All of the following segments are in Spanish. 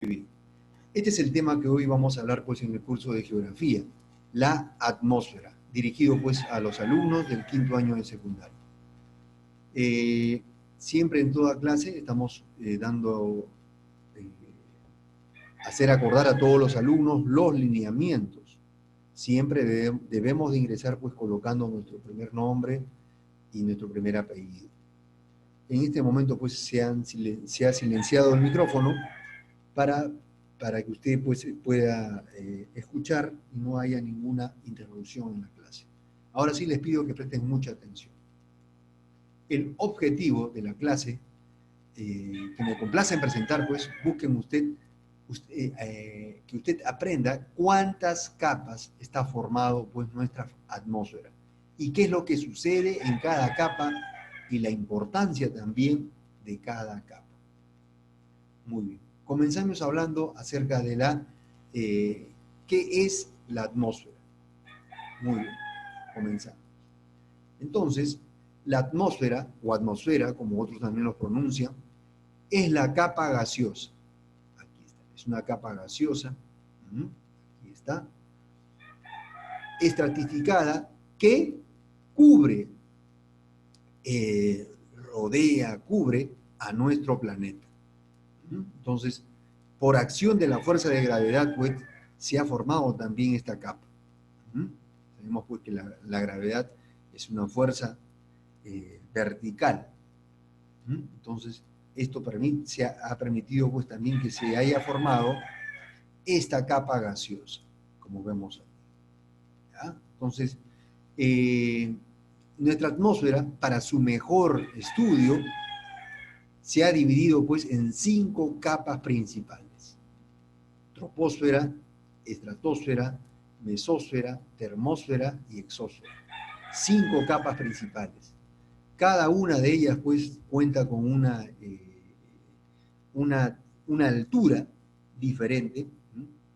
bien. Este es el tema que hoy vamos a hablar pues en el curso de geografía, la atmósfera, dirigido pues a los alumnos del quinto año de secundaria. Siempre en toda clase estamos hacer acordar a todos los alumnos los lineamientos. Siempre debemos de ingresar pues colocando nuestro primer nombre y nuestro primer apellido. En este momento pues se ha silenciado el micrófono para que usted pues, pueda escuchar y no haya ninguna interrupción en la clase. Ahora sí les pido que presten mucha atención. El objetivo de la clase, que me complace en presentar, pues busquen que usted aprenda cuántas capas está formado pues nuestra atmósfera y qué es lo que sucede en cada capa y la importancia también de cada capa. Muy bien. Comenzamos hablando acerca de qué es la atmósfera. Muy bien, comenzamos. Entonces, la atmósfera, o atmosfera, como otros también lo pronuncian, es la capa gaseosa. Aquí está, es una capa gaseosa. Aquí está. Estratificada que cubre, rodea, cubre a nuestro planeta. Entonces, por acción de la fuerza de gravedad, pues, se ha formado también esta capa. Sabemos pues que la gravedad es una fuerza vertical. Entonces, esto ha permitido pues también que se haya formado esta capa gaseosa, como vemos aquí. ¿Ya? Entonces, nuestra atmósfera, para su mejor estudio, se ha dividido pues en 5 capas principales: troposfera, estratosfera, mesósfera, termósfera y exósfera. 5 capas principales. Cada una de ellas pues cuenta con una altura diferente.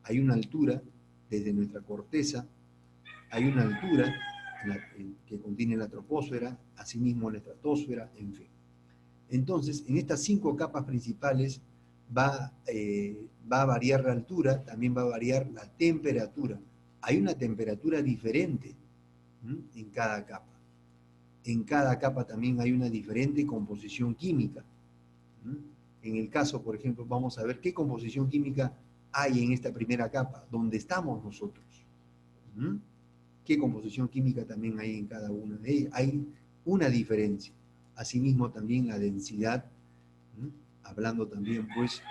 Hay una altura desde nuestra corteza, hay una altura que contiene la troposfera, asimismo la estratosfera, en fin. Entonces, en estas 5 capas principales va a variar la altura, también va a variar la temperatura. Hay una temperatura diferente en cada capa. En cada capa también hay una diferente composición química. En el caso, por ejemplo, vamos a ver qué composición química hay en esta primera capa, donde estamos nosotros. ¿Qué composición química también hay en cada una de ellas? Hay una diferencia. Asimismo también la densidad, hablando también pues,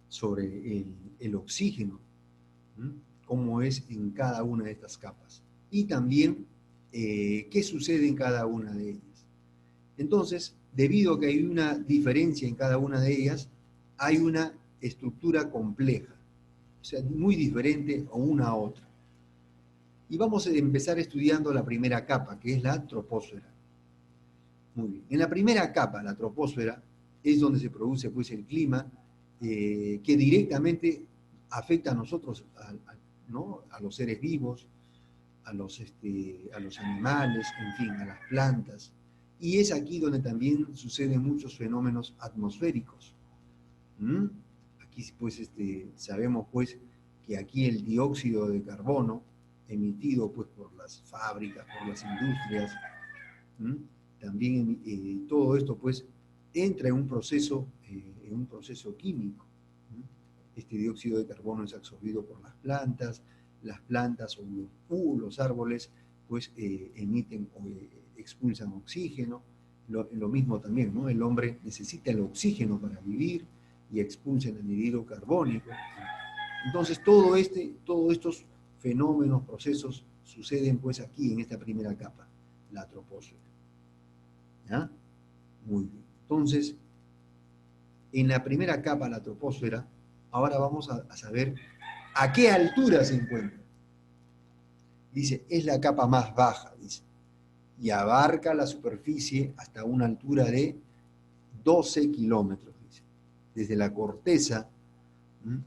sobre el oxígeno, cómo es en cada una de estas capas. Y también qué sucede en cada una de ellas. Entonces, debido a que hay una diferencia en cada una de ellas, hay una estructura compleja, o sea, muy diferente una a otra. Y vamos a empezar estudiando la primera capa, que es la troposfera. Muy bien. En la primera capa, la troposfera, es donde se produce pues, el clima que directamente afecta a nosotros, ¿no? A los seres vivos, a los animales, en fin, a las plantas. Y es aquí donde también suceden muchos fenómenos atmosféricos. Aquí pues sabemos pues que aquí el dióxido de carbono emitido pues por las fábricas, por las industrias, también todo esto pues entra en un proceso químico. Este dióxido de carbono es absorbido por las plantas o los árboles pues emiten o expulsan oxígeno. Lo mismo también, ¿no? El hombre necesita el oxígeno para vivir y expulsa el anhídrido carbónico. Entonces todos estos fenómenos, procesos suceden pues aquí en esta primera capa, la troposfera. ¿Ya? Muy bien. Entonces, en la primera capa, la troposfera, ahora vamos a saber a qué altura se encuentra. Dice, es la capa más baja, dice, y abarca la superficie hasta una altura de 12 kilómetros, dice. Desde la corteza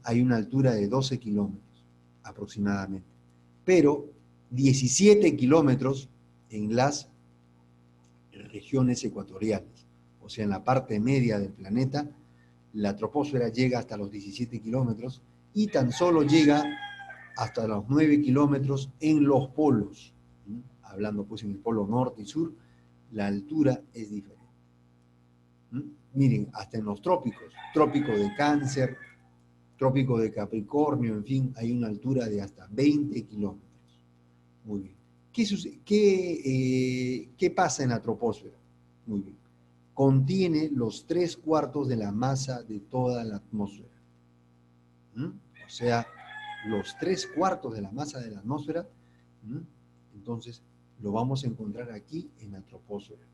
hay una altura de 12 kilómetros aproximadamente, pero 17 kilómetros en las regiones ecuatoriales, o sea, en la parte media del planeta, la troposfera llega hasta los 17 kilómetros y tan solo llega hasta los 9 kilómetros en los polos. Hablando pues en el polo norte y sur, la altura es diferente. Miren, hasta en los trópicos, trópico de Cáncer, trópico de Capricornio, en fin, hay una altura de hasta 20 kilómetros. Muy bien. ¿Qué pasa en la troposfera? Muy bien. Contiene los 3/4 de la masa de toda la atmósfera. O sea, los 3/4 de la masa de la atmósfera, entonces lo vamos a encontrar aquí en la troposfera.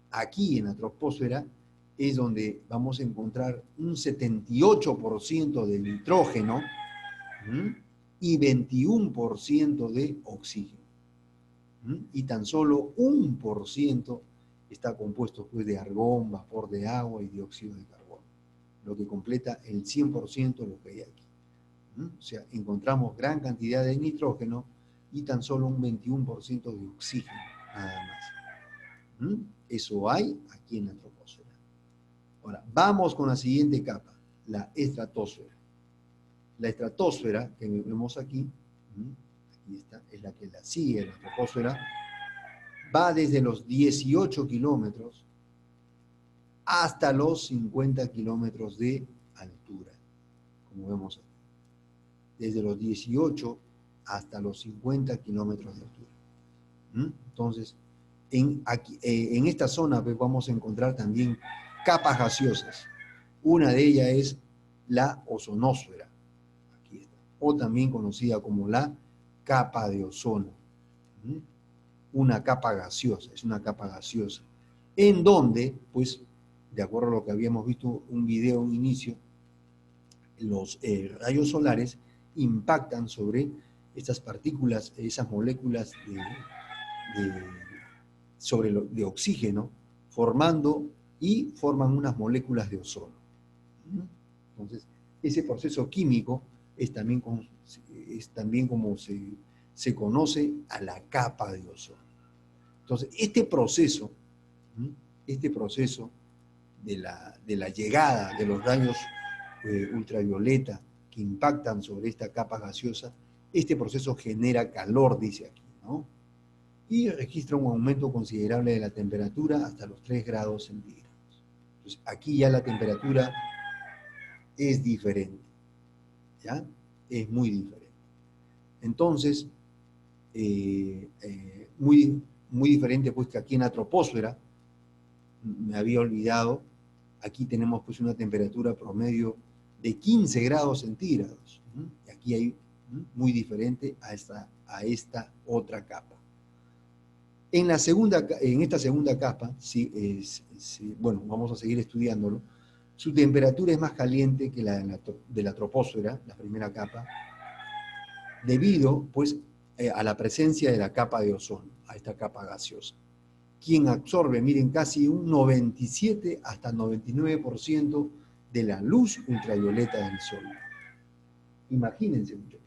Aquí en la troposfera es donde vamos a encontrar un 78% de nitrógeno y 21% de oxígeno. Y tan solo 1% está compuesto pues, de argón, vapor de agua y dióxido de carbono, lo que completa el 100% de lo que hay aquí. O sea, encontramos gran cantidad de nitrógeno y tan solo un 21% de oxígeno, nada más. Eso hay aquí en la troposfera. Ahora, vamos con la siguiente capa, estratosfera. La estratosfera, que vemos aquí está, es la que la sigue, la troposfera, va desde los 18 kilómetros hasta los 50 kilómetros de altura, como vemos aquí. Desde los 18 hasta los 50 kilómetros de altura. Entonces, en esta zona pues, vamos a encontrar también capas gaseosas. Una de ellas es la ozonósfera, aquí está, o también conocida como la capa de ozono. Una capa gaseosa, es una capa gaseosa, en donde, pues, de acuerdo a lo que habíamos visto un video, un inicio, los rayos solares impactan sobre estas partículas, esas moléculas de oxígeno, forman unas moléculas de ozono. Entonces, ese proceso químico es también como se conoce a la capa de ozono. Entonces, este proceso de la llegada de los rayos ultravioleta que impactan sobre esta capa gaseosa, este proceso genera calor, dice aquí, ¿no? Y registra un aumento considerable de la temperatura hasta los 3 grados centígrados. Entonces, aquí ya la temperatura es diferente, ¿ya? Es muy diferente. Entonces, muy diferente pues que aquí en la troposfera, me había olvidado, aquí tenemos pues una temperatura promedio de 15 grados centígrados. Y aquí hay muy diferente a esta otra capa. En esta segunda capa, bueno, vamos a seguir estudiándolo, su temperatura es más caliente que la de la troposfera, la primera capa, debido pues a la presencia de la capa de ozono, a esta capa gaseosa, quien absorbe, miren, casi un 97 hasta 99% de la luz ultravioleta del sol. Imagínense, muchachos.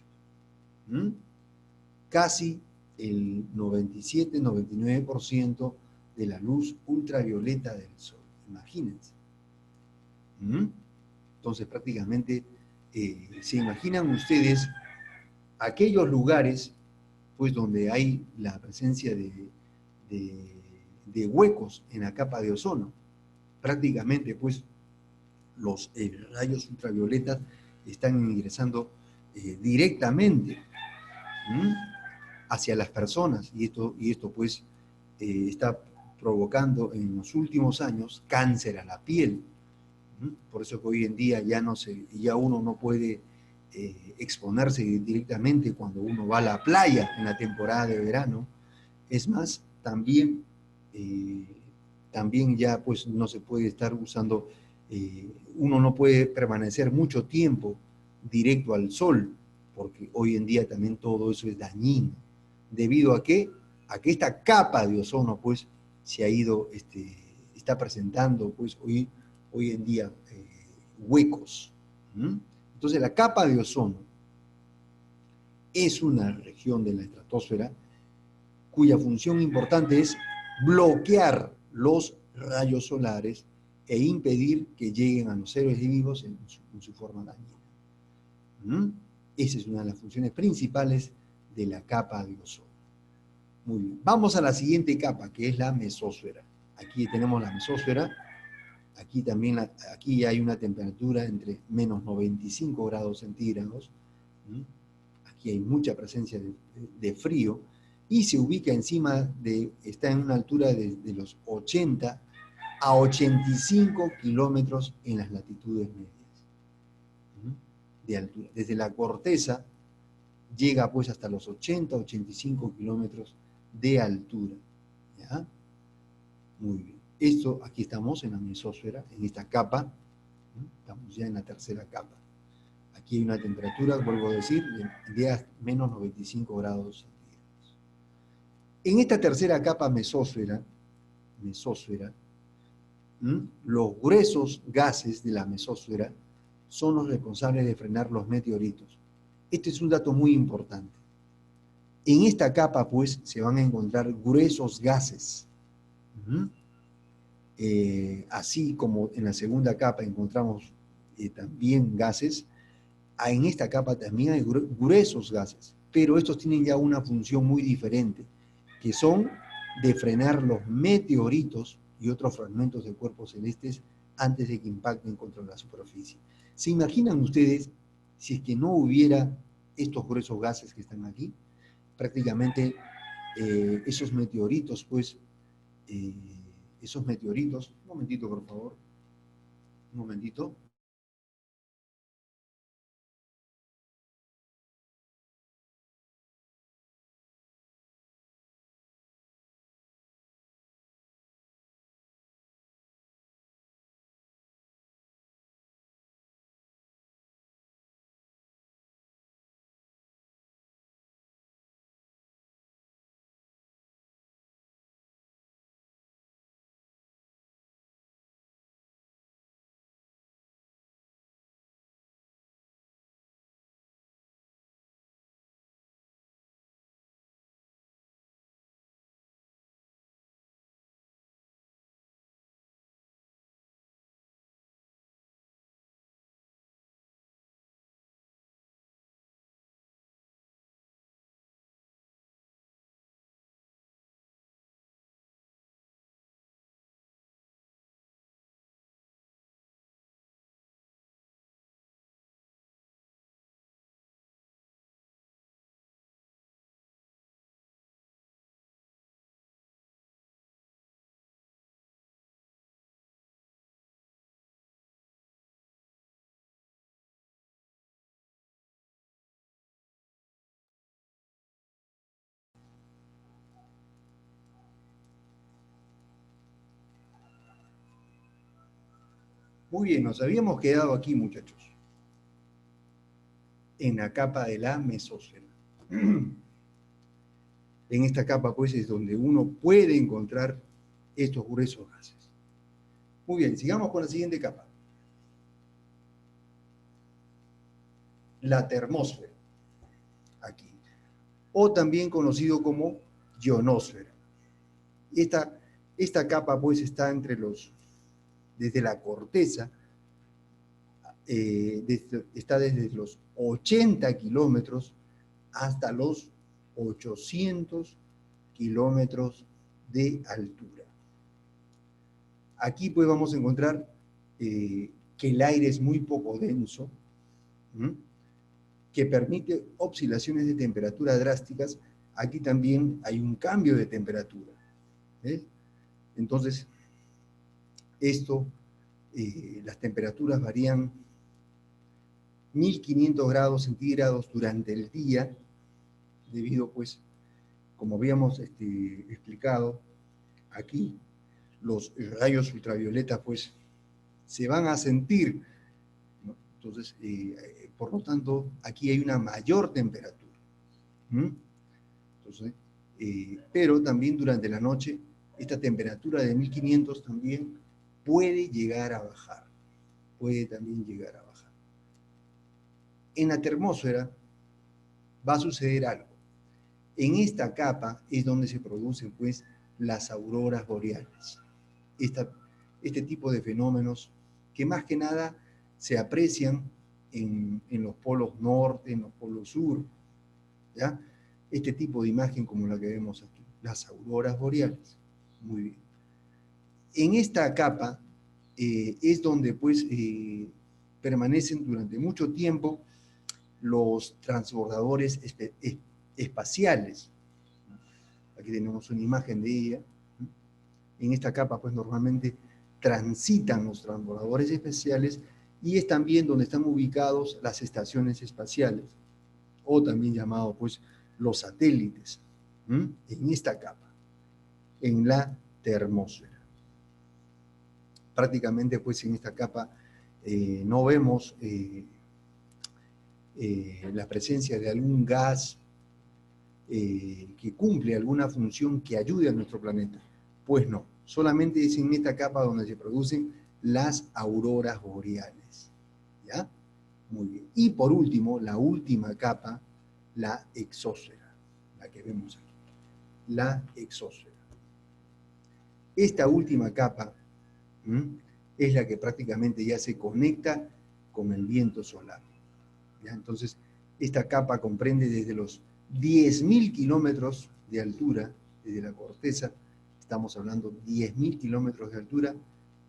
Casi el 97-99% de la luz ultravioleta del sol. Imagínense. Entonces, prácticamente, ¿se imaginan ustedes aquellos lugares pues, donde hay la presencia de huecos en la capa de ozono? Prácticamente, pues, los rayos ultravioletas están ingresando directamente hacia las personas y esto pues está provocando en los últimos años cáncer a la piel. Por eso que hoy en día ya uno no puede exponerse directamente cuando uno va a la playa en la temporada de verano. Es más, también ya pues no se puede estar usando, uno no puede permanecer mucho tiempo directo al sol, porque hoy en día también todo eso es dañino. ¿Debido a qué? A que esta capa de ozono pues se ha ido, está presentando pues hoy en día huecos. Entonces la capa de ozono es una región de la estratosfera cuya función importante es bloquear los rayos solares e impedir que lleguen a los seres vivos en su forma dañina. Esa es una de las funciones principales de la capa de ozono. Muy bien. Vamos a la siguiente capa, que es la mesósfera. Aquí tenemos la mesósfera. Aquí también aquí hay una temperatura entre menos 95 grados centígrados. Aquí hay mucha presencia de frío y se ubica está en una altura de los 80 a 85 kilómetros en las latitudes medias de altura. Desde la corteza llega pues hasta los 80 a 85 kilómetros de altura. ¿Ya? Muy bien. Esto, aquí estamos en la mesósfera, en esta capa. Estamos ya en la tercera capa. Aquí hay una temperatura, vuelvo a decir, de menos 95 grados centígrados. En esta tercera capa mesósfera, los gruesos gases de la mesósfera son los responsables de frenar los meteoritos. Este es un dato muy importante. En esta capa, pues, se van a encontrar gruesos gases. Así como en la segunda capa encontramos también gases, en esta capa también hay gruesos gases, pero estos tienen ya una función muy diferente, que son de frenar los meteoritos y otros fragmentos de cuerpos celestes antes de que impacten contra la superficie. ¿Se imaginan ustedes si es que no hubiera estos gruesos gases que están aquí? Prácticamente esos meteoritos, pues, un momentito por favor, un momentito. Muy bien, nos habíamos quedado aquí, muchachos, en la capa de la mesósfera. En esta capa, pues, es donde uno puede encontrar estos gruesos gases. Muy bien, sigamos con la siguiente capa. La termósfera, aquí, o también conocido como ionosfera. Esta capa, pues, está desde la corteza, está desde los 80 kilómetros hasta los 800 kilómetros de altura. Aquí pues vamos a encontrar que el aire es muy poco denso, que permite oscilaciones de temperatura drásticas. Aquí también hay un cambio de temperatura. Entonces, las temperaturas varían 1500 grados centígrados durante el día, debido, pues, como habíamos explicado, aquí los rayos ultravioletas, pues, se van a sentir, ¿no? Entonces, por lo tanto, aquí hay una mayor temperatura. Entonces, pero también durante la noche, esta temperatura de 1500 también puede llegar a bajar. Puede también llegar a bajar. En la termósfera va a suceder algo. En esta capa es donde se producen, pues, las auroras boreales. este tipo de fenómenos que más que nada se aprecian en los polos norte, en los polos sur, ¿ya? Este tipo de imagen como la que vemos aquí, las auroras boreales. Muy bien. En esta capa es donde pues permanecen durante mucho tiempo los transbordadores espaciales. Aquí tenemos una imagen de ella. En esta capa pues normalmente transitan los transbordadores espaciales y es también donde están ubicados las estaciones espaciales, o también llamados pues los satélites, en esta capa, en la termósfera. Prácticamente pues en esta capa no vemos la presencia de algún gas que cumple alguna función que ayude a nuestro planeta. Pues no, solamente es en esta capa donde se producen las auroras boreales. ¿Ya? Muy bien. Y por último, la última capa, la exósfera, la que vemos aquí. La exósfera. Esta última capa es la que prácticamente ya se conecta con el viento solar. ¿Ya? Entonces, esta capa comprende desde los 10.000 kilómetros de altura, desde la corteza, estamos hablando 10.000 kilómetros de altura,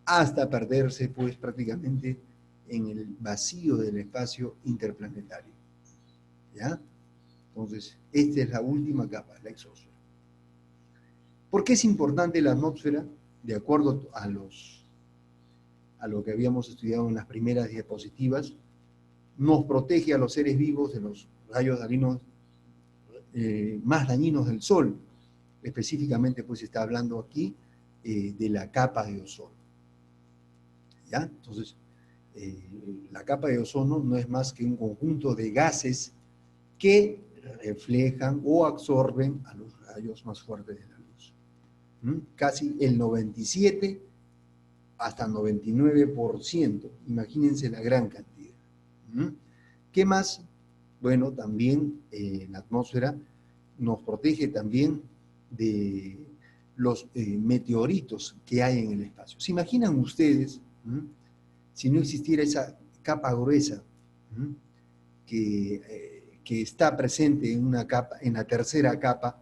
hasta perderse pues prácticamente en el vacío del espacio interplanetario. ¿Ya? Entonces, esta es la última capa, la exósfera. ¿Por qué es importante la atmósfera? De acuerdo a lo que habíamos estudiado en las primeras diapositivas, nos protege a los seres vivos de los rayos más dañinos del Sol. Específicamente, pues se está hablando aquí de la capa de ozono. ¿Ya? Entonces, la capa de ozono no es más que un conjunto de gases que reflejan o absorben a los rayos más fuertes de la luz. Casi el 97 hasta 99%. Imagínense la gran cantidad. ¿Qué más? Bueno, también la atmósfera nos protege también de los meteoritos que hay en el espacio. ¿Se imaginan ustedes si no existiera esa capa gruesa que está presente en una capa, en la tercera capa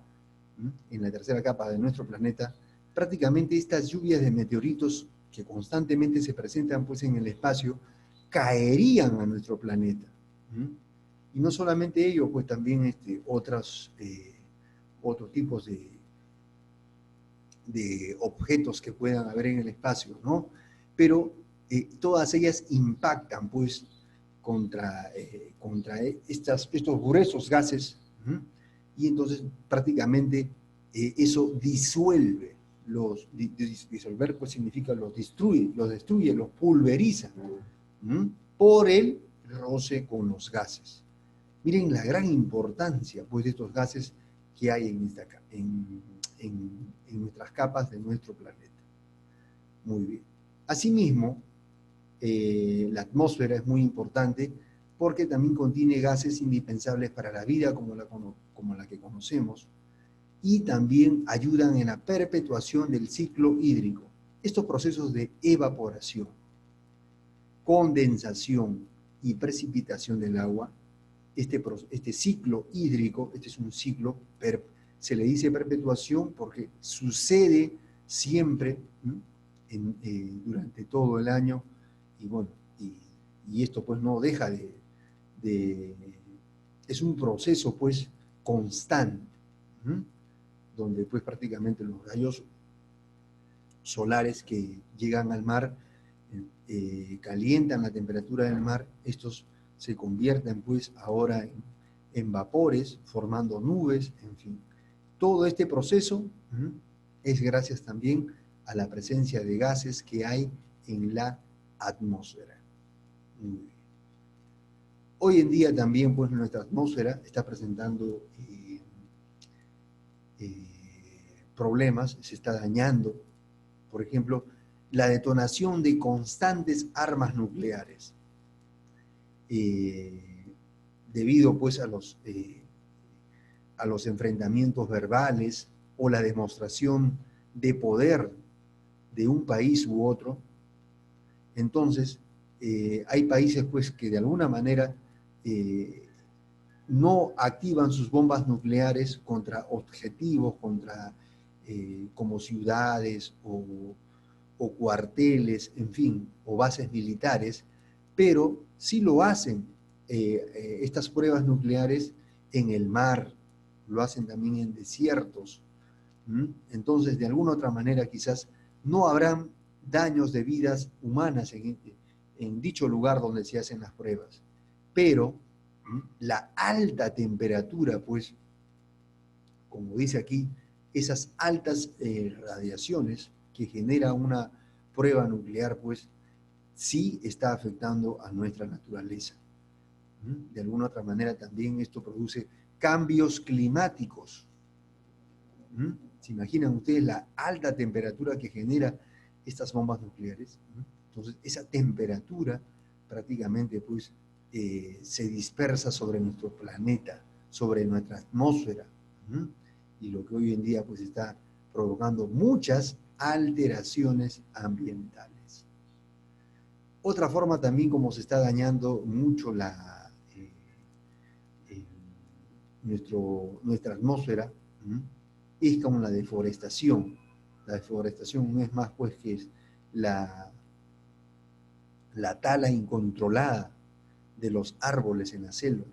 de nuestro planeta? Prácticamente estas lluvias de meteoritos que constantemente se presentan pues en el espacio caerían a nuestro planeta. Y no solamente ello, pues también otros tipos de objetos que puedan haber en el espacio, ¿no? Pero todas ellas impactan, pues, contra estos gruesos gases, y entonces prácticamente eso disuelve, disolver pues significa los destruye, los pulveriza, por el roce con los gases. Miren la gran importancia pues de estos gases que hay en nuestras capas de nuestro planeta. Muy bien. Asimismo, la atmósfera es muy importante porque también contiene gases indispensables para la vida como la que conocemos, y también ayudan en la perpetuación del ciclo hídrico. Estos procesos de evaporación, condensación y precipitación del agua, este ciclo hídrico, este es un ciclo, se le dice perpetuación porque sucede siempre durante todo el año, y bueno, y esto pues no deja es un proceso pues constante, donde pues prácticamente los rayos solares que llegan al mar calientan la temperatura del mar, estos se convierten pues ahora en vapores, formando nubes, en fin. Todo este proceso es gracias también a la presencia de gases que hay en la atmósfera. Hoy en día también pues nuestra atmósfera está presentando problemas, se está dañando. Por ejemplo, la detonación de constantes armas nucleares, debido pues a los enfrentamientos verbales o la demostración de poder de un país u otro. Entonces, hay países pues que de alguna manera no activan sus bombas nucleares contra objetivos, como ciudades o cuarteles, en fin, o bases militares, pero sí lo hacen estas pruebas nucleares en el mar, lo hacen también en desiertos. Entonces, de alguna otra manera, quizás no habrán daños de vidas humanas en dicho lugar donde se hacen las pruebas, pero la alta temperatura, pues, como dice aquí, esas altas radiaciones que genera una prueba nuclear, pues, sí está afectando a nuestra naturaleza. De alguna otra manera también esto produce cambios climáticos. ¿Se imaginan ustedes la alta temperatura que genera estas bombas nucleares? Entonces, esa temperatura prácticamente pues, se dispersa sobre nuestro planeta, sobre nuestra atmósfera, y lo que hoy en día pues, está provocando muchas alteraciones ambientales. Otra forma también como se está dañando mucho nuestra atmósfera, es como la deforestación. La deforestación no es más pues que es la tala incontrolada de los árboles en la selva.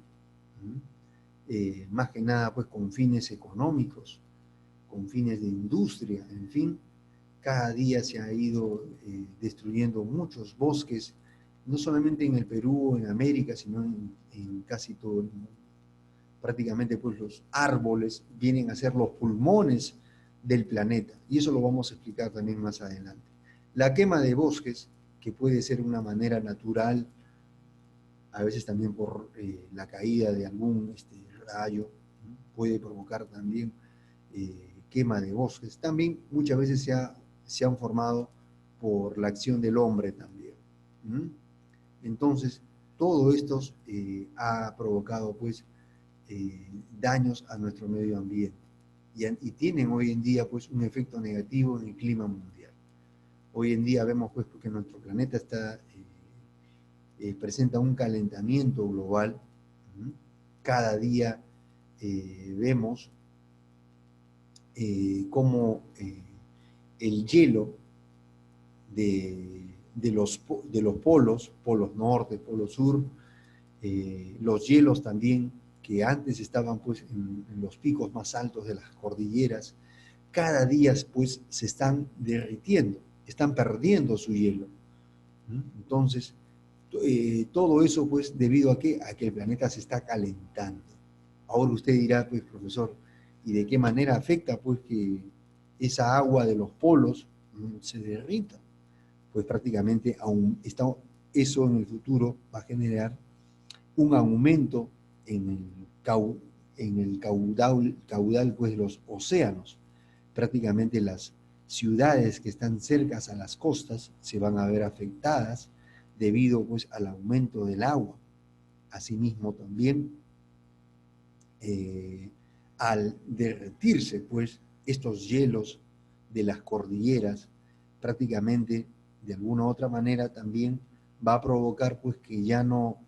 Más que nada pues con fines económicos, con fines de industria, en fin. Cada día se ha ido destruyendo muchos bosques, no solamente en el Perú o en América, sino en casi todo el mundo. Prácticamente pues los árboles vienen a ser los pulmones del planeta, y eso lo vamos a explicar también más adelante. La quema de bosques, que puede ser una manera natural, a veces también por la caída de algún rayo, puede provocar también quema de bosques. También muchas veces se han formado por la acción del hombre también. Entonces, todo esto ha provocado pues daños a nuestro medio ambiente y tienen hoy en día pues un efecto negativo en el clima mundial. Hoy en día vemos pues que nuestro planeta presenta un calentamiento global. Cada día vemos cómo el hielo de los polos norte, polo sur, los hielos también que antes estaban pues en los picos más altos de las cordilleras, cada día pues se están derritiendo, están perdiendo su hielo. Entonces, todo eso pues debido a que el planeta se está calentando. Ahora usted dirá, pues profesor, ¿y de qué manera afecta pues que esa agua de los polos se derrita? Pues prácticamente eso en el futuro va a generar un aumento en el caudal pues, de los océanos. Prácticamente las ciudades que están cercas a las costas se van a ver afectadas debido pues, al aumento del agua. Asimismo también, al derretirse pues, estos hielos de las cordilleras, prácticamente de alguna u otra manera también va a provocar pues, que ya no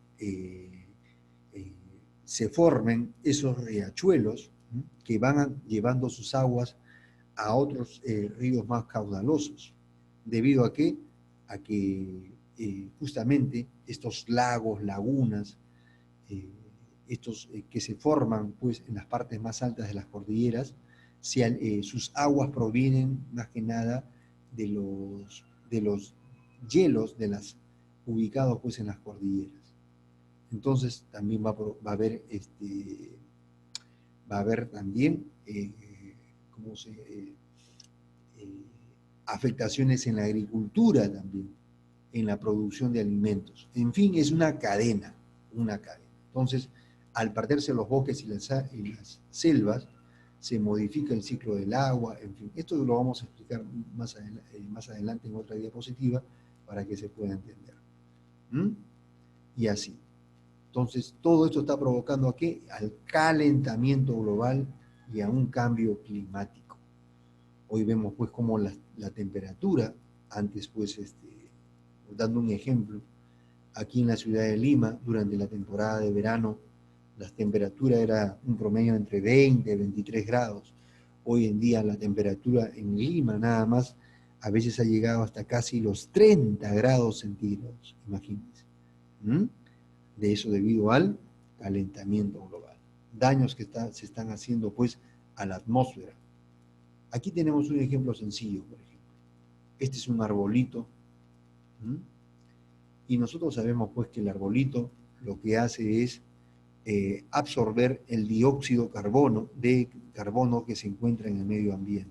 se formen esos riachuelos que van llevando sus aguas a otros ríos más caudalosos. ¿Debido a qué? A que justamente estos lagos, lagunas, estos que se forman pues, en las partes más altas de las cordilleras, sus aguas provienen más que nada de los hielos ubicados pues, en las cordilleras. Entonces también va a haber también afectaciones en la agricultura también, en la producción de alimentos. En fin, es una cadena, una cadena. Entonces, al perderse los bosques y las selvas, se modifica el ciclo del agua, en fin. Esto lo vamos a explicar más adelante en otra diapositiva para que se pueda entender. Y así. Entonces, todo esto está provocando ¿a qué? Al calentamiento global y a un cambio climático. Hoy vemos pues cómo la temperatura Antes, pues, dando un ejemplo, aquí en la ciudad de Lima, durante la temporada de verano, la temperatura era un promedio entre 20 y 23 grados. Hoy en día la temperatura en Lima nada más a veces ha llegado hasta casi los 30 grados centígrados, imagínense. ¿Mm? De eso debido al calentamiento global. Daños que se están haciendo pues a la atmósfera. Aquí tenemos un ejemplo sencillo, por ejemplo. Este es un arbolito. Y nosotros sabemos pues que el arbolito lo que hace es absorber el dióxido de carbono que se encuentra en el medio ambiente.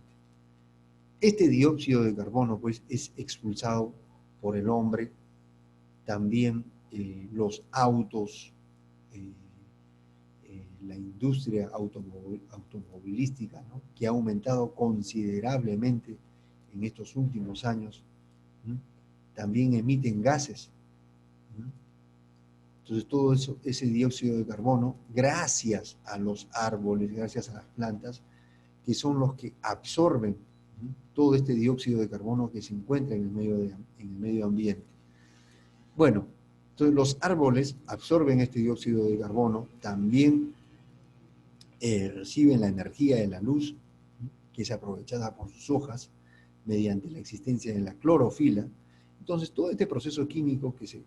Este dióxido de carbono pues es expulsado por el hombre, también los autos, la industria automovilística, ¿no? Que ha aumentado considerablemente en estos últimos años, también emiten gases. Entonces todo eso, ese dióxido de carbono, gracias a los árboles, gracias a las plantas, que son los que absorben todo este dióxido de carbono que se encuentra en el medio ambiente. Bueno, entonces los árboles absorben este dióxido de carbono, también reciben la energía de la luz, que es aprovechada por sus hojas, mediante la existencia de la clorofila. Entonces todo este proceso químico que se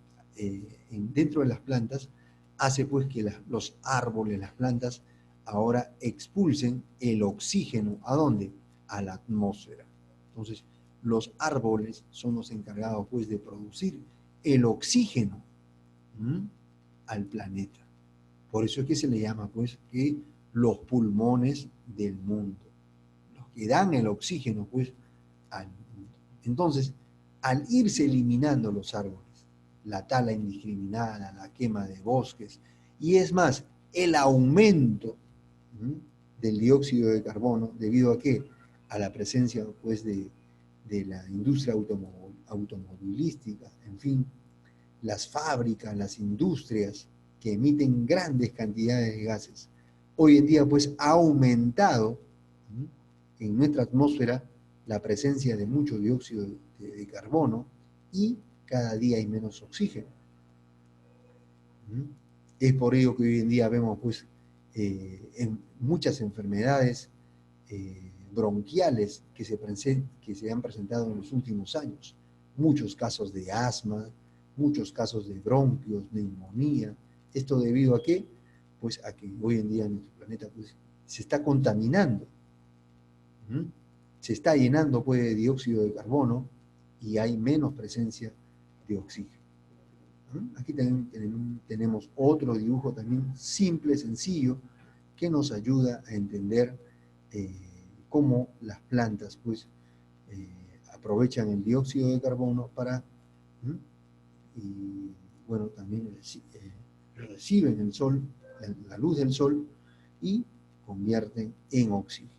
dentro de las plantas hace pues que los árboles, las plantas, ahora expulsen el oxígeno. ¿A dónde? A la atmósfera. Entonces, los árboles son los encargados pues de producir el oxígeno al planeta. Por eso es que se le llama pues que los pulmones del mundo, los que dan el oxígeno pues al mundo. Entonces, al irse eliminando los árboles, la tala indiscriminada, la quema de bosques, y es más, el aumento del dióxido de carbono, ¿debido a qué? A la presencia pues, de la industria automovilística, en fin, las fábricas, las industrias que emiten grandes cantidades de gases. Hoy en día pues ha aumentado en nuestra atmósfera la presencia de mucho dióxido de carbono y cada día hay menos oxígeno. Es por ello que hoy en día vemos pues, en muchas enfermedades bronquiales que se han presentado en los últimos años. Muchos casos de asma, muchos casos de bronquios, neumonía. ¿Esto debido a qué? Pues a que hoy en día nuestro planeta pues, se está contaminando. Se está llenando pues, de dióxido de carbono y hay menos presencia de oxígeno. Aquí también tenemos otro dibujo también simple, sencillo, que nos ayuda a entender cómo las plantas pues, aprovechan el dióxido de carbono para, y bueno, también reciben el sol, la luz del sol y convierten en oxígeno.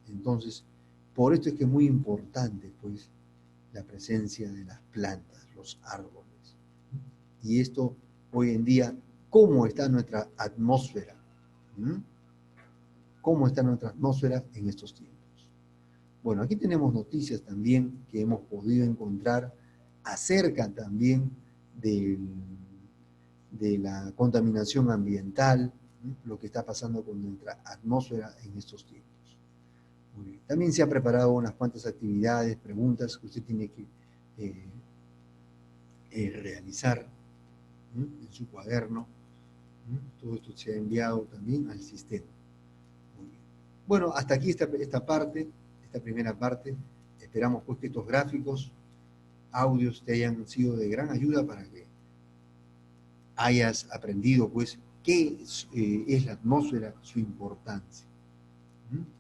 Entonces, por esto es que es muy importante pues, la presencia de las plantas, los árboles. Y esto hoy en día, ¿cómo está nuestra atmósfera? ¿Cómo está nuestra atmósfera en estos tiempos? Bueno, aquí tenemos noticias también que hemos podido encontrar acerca también de la contaminación ambiental, lo que está pasando con nuestra atmósfera en estos tiempos. Muy bien. También se ha preparado unas cuantas actividades, preguntas que usted tiene que realizar en su cuaderno. Todo esto se ha enviado también al sistema. Muy bien. Bueno, hasta aquí esta primera parte. Esperamos pues que estos gráficos, audios te hayan sido de gran ayuda para que hayas aprendido pues qué es la atmósfera, su importancia.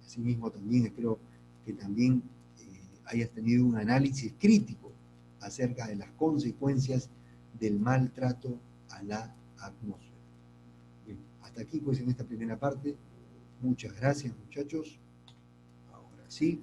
Asimismo también espero que también hayas tenido un análisis crítico acerca de las consecuencias del maltrato a la atmósfera. Bien, hasta aquí pues en esta primera parte. Muchas gracias muchachos. Ahora sí.